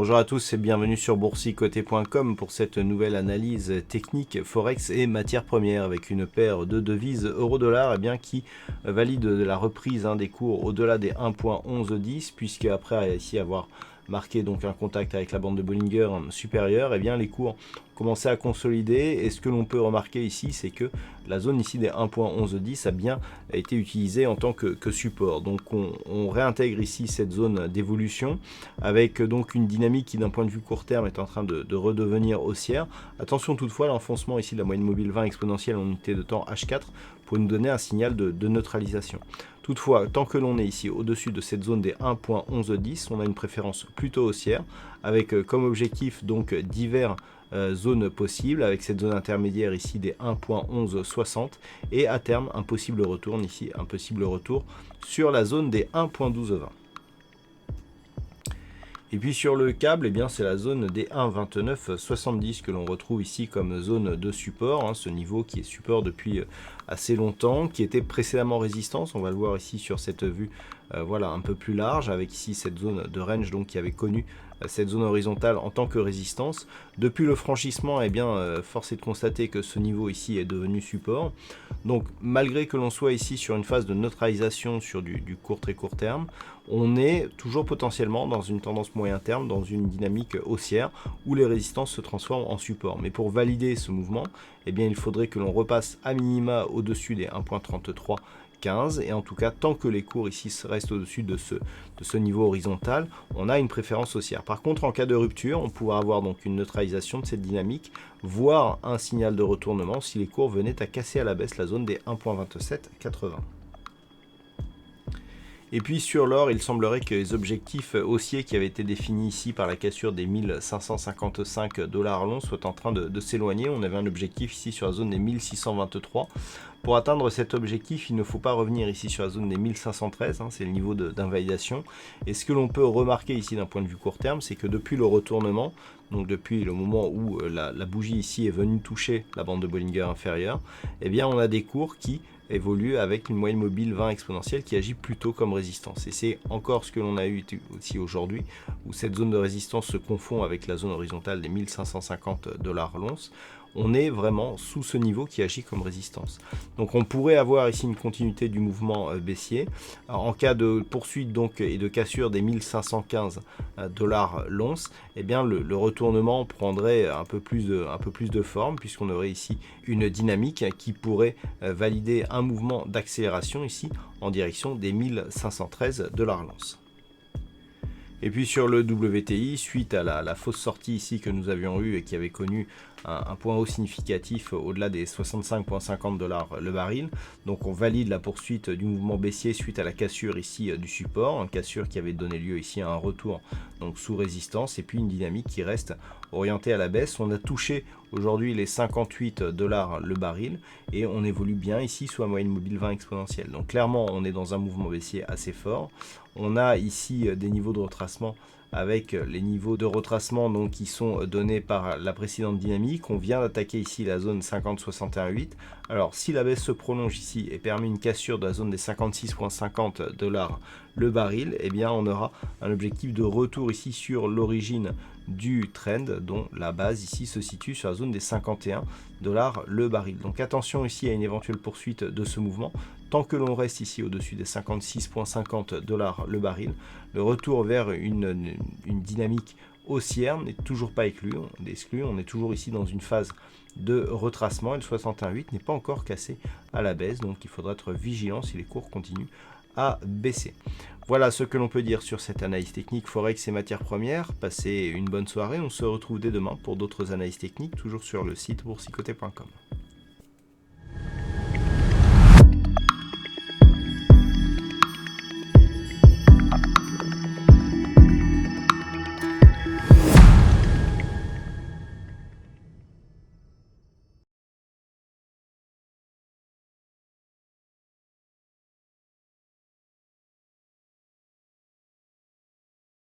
Bonjour à tous et bienvenue sur boursicoté.com pour cette nouvelle analyse technique Forex et matières premières avec une paire de devises euro-dollar qui valide la reprise des cours au-delà des 1.1110 puisque après ici avoir marqué donc un contact avec la bande de Bollinger supérieure, les cours commençaient à consolider et ce que l'on peut remarquer ici c'est que la zone ici des 1.1110 a bien été utilisée en tant que support. Donc on réintègre ici cette zone d'évolution avec donc une dynamique qui d'un point de vue court terme est en train de redevenir haussière. Attention toutefois, l'enfoncement ici de la moyenne mobile 20 exponentielle en unité de temps H4 pour nous donner un signal de neutralisation. Toutefois, tant que l'on est ici au-dessus de cette zone des 1.1110, on a une préférence plutôt haussière avec comme objectif donc divers zones possibles avec cette zone intermédiaire ici des 1.1160 et à terme un possible retour sur la zone des 1.1220. Et puis sur le câble, c'est la zone des 1.2970 que l'on retrouve ici comme zone de support, ce niveau qui est support depuis assez longtemps, qui était précédemment résistance, on va le voir ici sur cette vue un peu plus large, avec ici cette zone de range donc qui avait connu cette zone horizontale en tant que résistance. Depuis le franchissement, force est de constater que ce niveau ici est devenu support. Donc malgré que l'on soit ici sur une phase de neutralisation sur du très court terme, on est toujours potentiellement dans une tendance moyen terme, dans une dynamique haussière où les résistances se transforment en support. Mais pour valider ce mouvement, il faudrait que l'on repasse à minima au-dessus des 1.3315 et en tout cas tant que les cours ici restent au-dessus de ce niveau horizontal, on a une préférence haussière. Par contre, en cas de rupture, on pourra avoir donc une neutralisation de cette dynamique, voire un signal de retournement si les cours venaient à casser à la baisse la zone des 1.2780. Et puis sur l'or, il semblerait que les objectifs haussiers qui avaient été définis ici par la cassure des 1555 $ l'once soient en train de s'éloigner. On avait un objectif ici sur la zone des 1623. Pour atteindre cet objectif, il ne faut pas revenir ici sur la zone des 1513, c'est le niveau d'invalidation. Et ce que l'on peut remarquer ici d'un point de vue court terme, c'est que depuis le retournement, donc depuis le moment où la bougie ici est venue toucher la bande de Bollinger inférieure, on a des cours qui évolue avec une moyenne mobile 20 exponentielle qui agit plutôt comme résistance. Et c'est encore ce que l'on a eu aussi aujourd'hui, où cette zone de résistance se confond avec la zone horizontale des 1550 $ l'once. On est vraiment sous ce niveau qui agit comme résistance. Donc on pourrait avoir ici une continuité du mouvement baissier. Alors, en cas de poursuite donc et de cassure des 1515 $ l'once, le retournement prendrait un peu plus de forme puisqu'on aurait ici une dynamique qui pourrait valider un mouvement d'accélération ici en direction des 1513 $ l'once. Et puis sur le WTI, suite à la fausse sortie ici que nous avions eue et qui avait connu un point haut significatif au-delà des 65,50 $ le baril, donc on valide la poursuite du mouvement baissier suite à la cassure ici du support, une cassure qui avait donné lieu ici à un retour donc sous résistance et puis une dynamique qui reste orientée à la baisse. On a touché aujourd'hui les 58 $ le baril et on évolue bien ici sous la moyenne mobile 20 exponentielle. Donc clairement on est dans un mouvement baissier assez fort. On a ici des niveaux de retracement avec les niveaux de retracement donc, qui sont donnés par la précédente dynamique. On vient d'attaquer ici la zone 50,61,8. Alors si la baisse se prolonge ici et permet une cassure de la zone des 56,50 $ le baril, on aura un objectif de retour ici sur l'origine du trend dont la base ici se situe sur la zone des 51 $ le baril. Donc attention ici à une éventuelle poursuite de ce mouvement. Tant que l'on reste ici au-dessus des 56,50 $ le baril, le retour vers une dynamique haussière n'est toujours pas exclu. On est toujours ici dans une phase de retracement et le 61,8 n'est pas encore cassé à la baisse. Donc il faudra être vigilant si les cours continuent à baisser. Voilà ce que l'on peut dire sur cette analyse technique Forex et matières premières. Passez une bonne soirée. On se retrouve dès demain pour d'autres analyses techniques, toujours sur le site boursicoté.com.